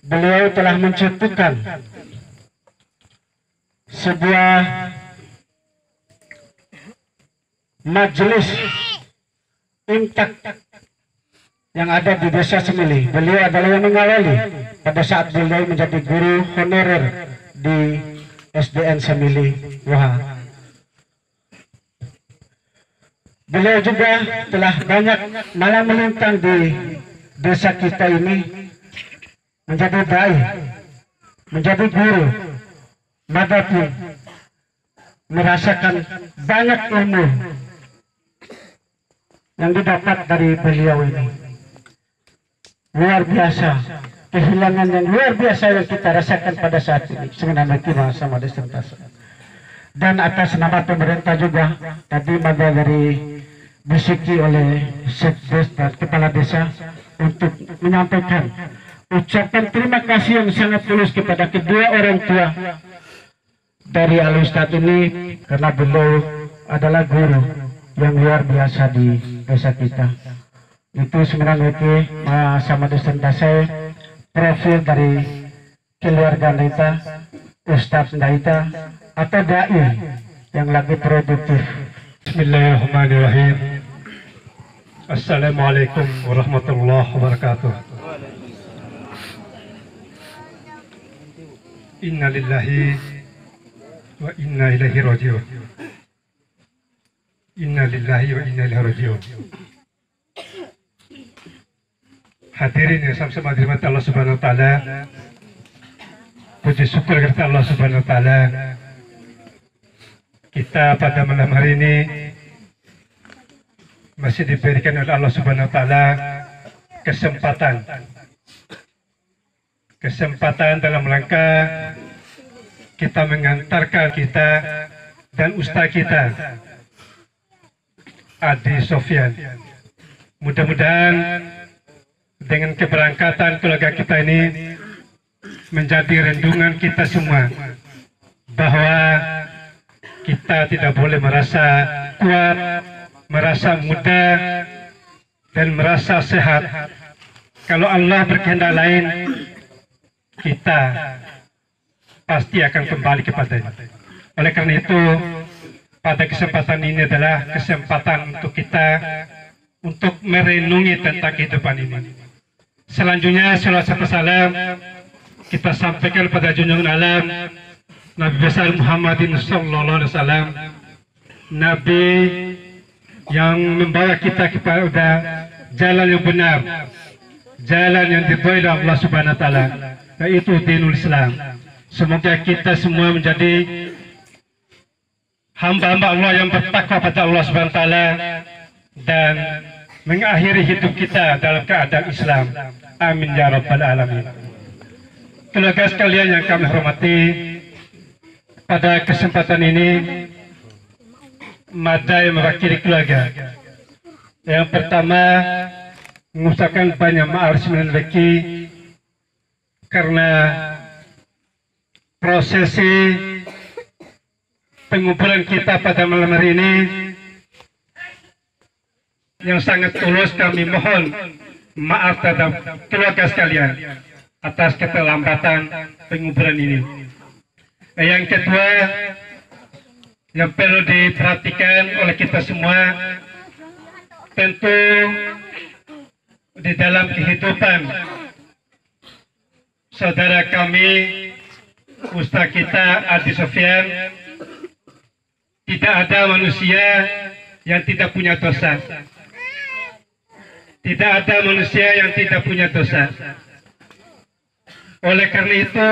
beliau telah mencetuskan sebuah majelis imtak yang ada di Desa Semili. Beliau adalah yang mengawali pada saat beliau menjadi guru honorer di SDN Semili Wah. Beliau juga telah banyak malam melintang di desa kita ini, menjadi dai, menjadi guru, madapun merasakan banyak ilmu yang didapat dari beliau ini. Luar biasa, kehilangan yang luar biasa yang kita rasakan pada saat ini sebenarnya kita sama Desentasa. Dan atas nama pemerintah juga tadi Mada dari disiki oleh Sekdes dan Kepala Desa untuk menyampaikan ucapan terima kasih yang sangat tulus kepada kedua orang tua dari Al Ustadz ini, karena beliau adalah guru yang luar biasa di desa kita. Itu sebenarnya sama Desentasa profil dari keluarga kita, Ustadz kita atau dai yang lagi produktif. Bismillahirrahmanirrahim. Assalamualaikum warahmatullahi wabarakatuh. Inna lillahi wa inna ilaihi raji'un. Inna lillahi wa inna ilaihi raji'un. Hadirin yang sama-sama dirahmati Allah Subhanahu wa taala. Puji syukur kepada Allah Subhanahu wa taala. Kita pada malam hari ini masih diberikan oleh Allah Subhanahu wa taala kesempatan dalam rangka kita mengantarkan kita dan ustaz kita Adi Sofyan. Mudah-mudahan dengan keberangkatan keluarga kita ini menjadi rendungan kita semua bahwa kita tidak boleh merasa kuat, merasa muda, dan merasa sehat. Kalau Allah berkehendak lain, kita pasti akan kembali kepadanya. Oleh karena itu, pada kesempatan ini adalah kesempatan untuk kita untuk merenungi tentang kehidupan ini. Selanjutnya, salawat serta salam kita sampaikan pada junjungan alam Nabi besar Muhammadin sallallahu alaihi wasallam, Nabi yang membawa kita kepada jalan yang benar, jalan yang diridhoi oleh Allah Subhanahu wa taala, yaitu dinul Islam. Semoga kita semua menjadi hamba-hamba Allah yang bertakwa pada Allah Subhanahu wa taala dan mengakhiri hidup kita dalam keadaan Islam. Amin ya rabbal alamin. Keluarga sekalian yang kami hormati, pada kesempatan ini Mada yang mewakili keluarga. Yang pertama, mengucapkan banyak maaf sembilan rezeki karena prosesi pengumpulan kita pada malam hari ini yang sangat tulus. Kami mohon maaf terhadap keluarga sekalian atas keterlambatan pengumpulan ini. Yang kedua, yang perlu diperhatikan oleh kita semua, tentu di dalam kehidupan saudara kami, ustaz kita Adi Sofyan, tidak ada manusia yang tidak punya dosa. Tidak ada manusia yang tidak punya dosa. Oleh karena itu,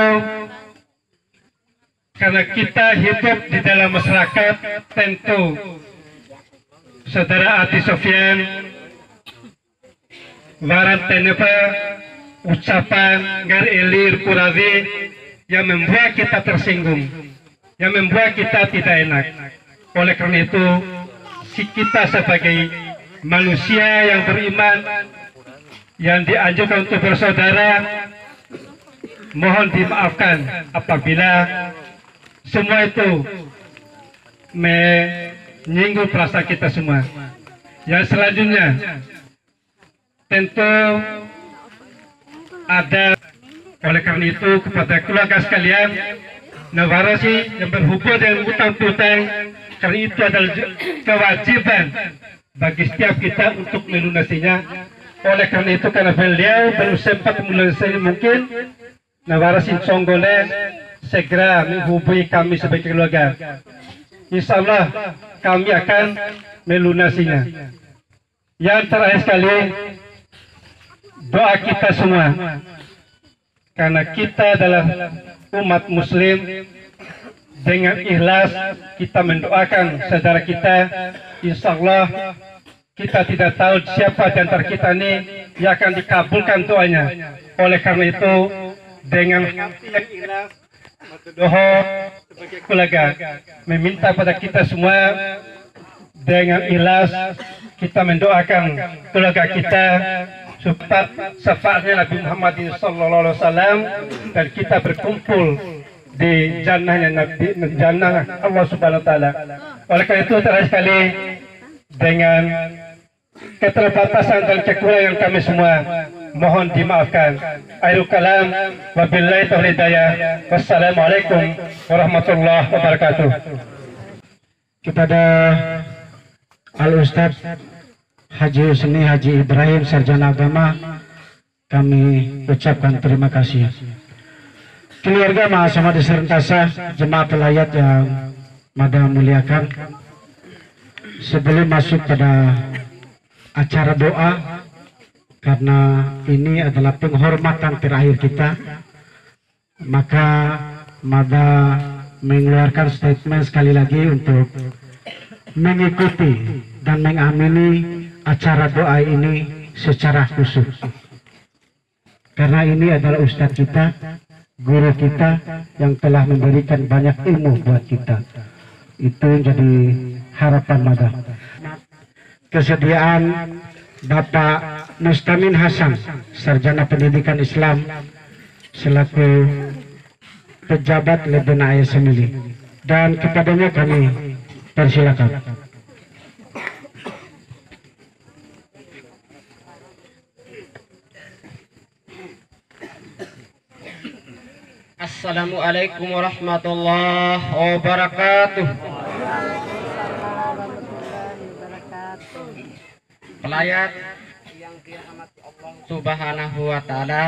karena kita hidup di dalam masyarakat, tentu saudara Adi Sofyan waran tenepa ucapan ngar elir kurazi yang membuat kita tersinggung, yang membuat kita tidak enak. Oleh karena itu, kita sebagai manusia yang beriman, yang dianjurkan untuk bersaudara, mohon dimaafkan apabila semua itu menyinggung perasaan kita semua. Yang selanjutnya, tentu ada Oleh karena itu kepada keluarga sekalian, nawarasi yang berhubungan dengan utang piutang, karena itu adalah kewajiban bagi setiap kita untuk melunasinya. Oleh karena itu, karena beliau belum sempat melunasinya, mungkin nawarasi Songgole segera menghubungi kami sebagai keluarga. Insya Allah kami akan melunasinya. Yang terakhir sekali, doa kita semua, karena kita adalah umat muslim, dengan ikhlas kita mendoakan saudara kita. Insya Allah kita tidak tahu siapa di antara kita ini yang akan dikabulkan doanya. Oleh karena itu, dengan hati yang ikhlas, doa sebagai keluarga meminta pada kita semua dengan ikhlas kita mendoakan keluarga kita supaya syafaatnya Nabi Muhammad SAW dan kita berkumpul di jannahnya Nabi, jannah Allah Subhanahu Wa Taala. Oleh karena itu terakhir sekali, dengan keterbatasan dan kekurangan kami semua, mohon dimaafkan. Akhirul kalam, wabillahi taufiq hidayah. Wassalamualaikum warahmatullahi wabarakatuh. Kepada Al-Ustadz Haji Husni Haji Ibrahim Sarjana Agama, kami ucapkan terima kasih. Keluarga Mahasiswa di Serentasa, jemaah pelayat yang Mada muliakan, sebelum masuk pada acara doa, karena ini adalah penghormatan terakhir kita, maka Mada mengeluarkan statement sekali lagi untuk mengikuti dan mengamini acara doa ini secara khusus, karena ini adalah ustadz kita, guru kita yang telah memberikan banyak ilmu buat kita. Itu jadi harapan Mada. Kesediaan Bapak Mustamin Hasan, Sarjana Pendidikan Islam, selaku pejabat Lebena Ayah Semili, dan kepadanya kami persilakan. Assalamualaikum warahmatullahi wabarakatuh. Pelayat yang dirahmati Allah Subhanahu wa Ta'ala,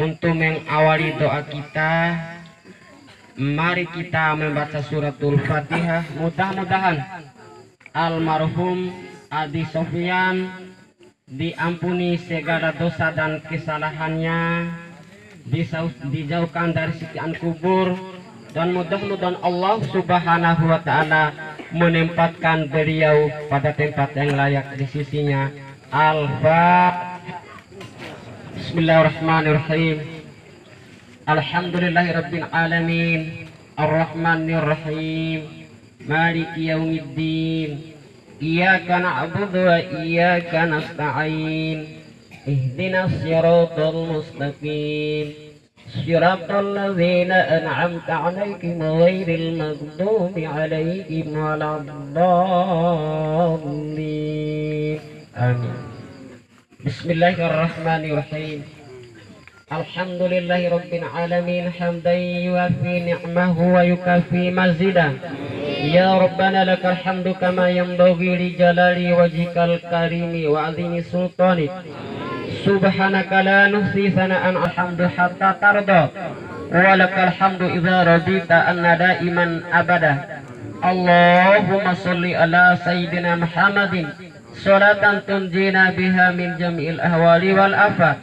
untuk mengawali doa kita, mari kita membaca suratul Fatihah. Mudah-mudahan almarhum Adi Sofyan diampuni segala dosa dan kesalahannya, dijauhkan dari siksaan kubur, dan mudah-mudahan Allah Subhanahu wa Ta'ala menempatkan beliau pada tempat yang layak di sisinya. Al-Fatihah. Bismillahirrahmanirrahim. Alhamdulillahirabbil alamin, arrahmanirrahim, maliki yaumiddin, iyyaka na'budu wa iyyaka nasta'in, ihdinas siratal mustaqim, siratal ladzina an'amta 'alaihim ghairil maghdubi 'alaihim waladdallin. Amin. Bismillahirrahmanirrahim. Alhamdulillahi rabbil alamin, hamdan yuwafi ni'mahu wa yukafi mazidah. Ya Rabbana lakal hamdu kama yanbaghi li jalali wajhikal karimi wa 'azimi sultanik. Subhanaka la nuhsi sana'an alhamdu hatta tarda, wa lakal hamdu idza radita anna daiman abada. Allahumma salli ala sayyidina Muhammadin salatan tunjina biha min jami'il ahwali wal afat,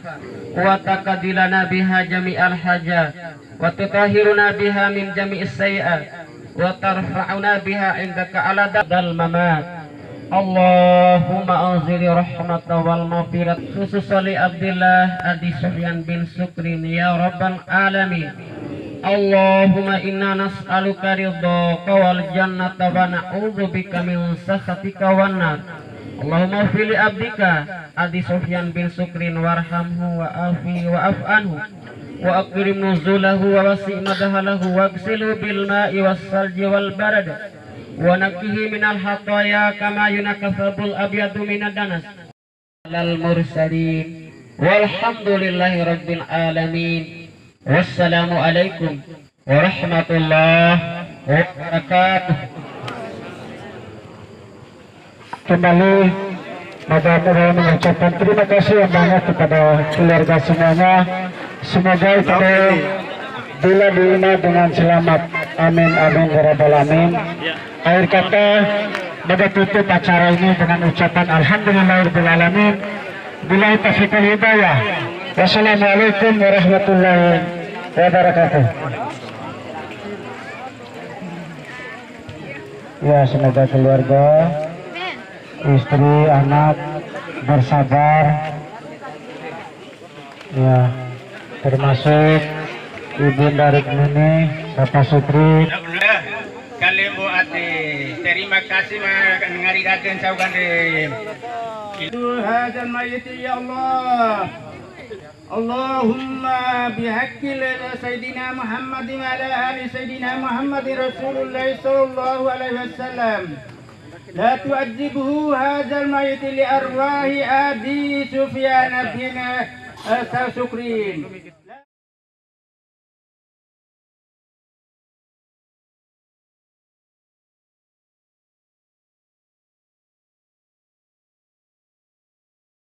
wa taqaddilana biha jami'al hajat, wa tutahhiruna biha min jami'is sayyi'at, wa tarfa'una biha indaka ala dal mamat. Allahumma anzili rahmatan wal maghfirat khususan li Abdillah Adi Sufyan bin Sukrin ya rabbal alamin. Allahumma inna nas'aluka ridhaka wal jannata wa na'udzubika min sakhatika wan nar. Allahumma ighfir li abdika Adi Sufyan bin Sukrin warhamhu wa afi wa af'anhu wa akrim nuzulahu wa wasi' madahalahu wa ghsilhu bil ma'i was salji wal barad wa naqihi minal khataya kama yunakka thawbul abyadu minad danas. Alal mursalin Walhamdulillahi rabbil alamin. Wassalamualaikum warahmatullahi wabarakatuh. Kembali mudah-mudahan mengucapkan terima kasih yang banyak kepada keluarga semuanya. Semoga kita bila diterima dengan selamat. Amin amin ya rabbal alamin. Akhir kata pada tutup acara ini dengan ucapan alhamdulillahirabbil alamin. Billahi taufiq wal hidayah. Wassalamualaikum warahmatullahi wabarakatuh. Ya, semoga keluarga, istri, anak bersabar, ya, termasuk Ibunda Rukmini, Bapak Sutri. Kalian buat terima kasih mengaridakan saugan هذا الميت يا الله اللهم بحق سيدنا محمد وعلى آل سيدنا محمد رسول الله صلى الله عليه وسلم لا تعذبه هذا الميت لأرواح أبي سفيان بن شكرين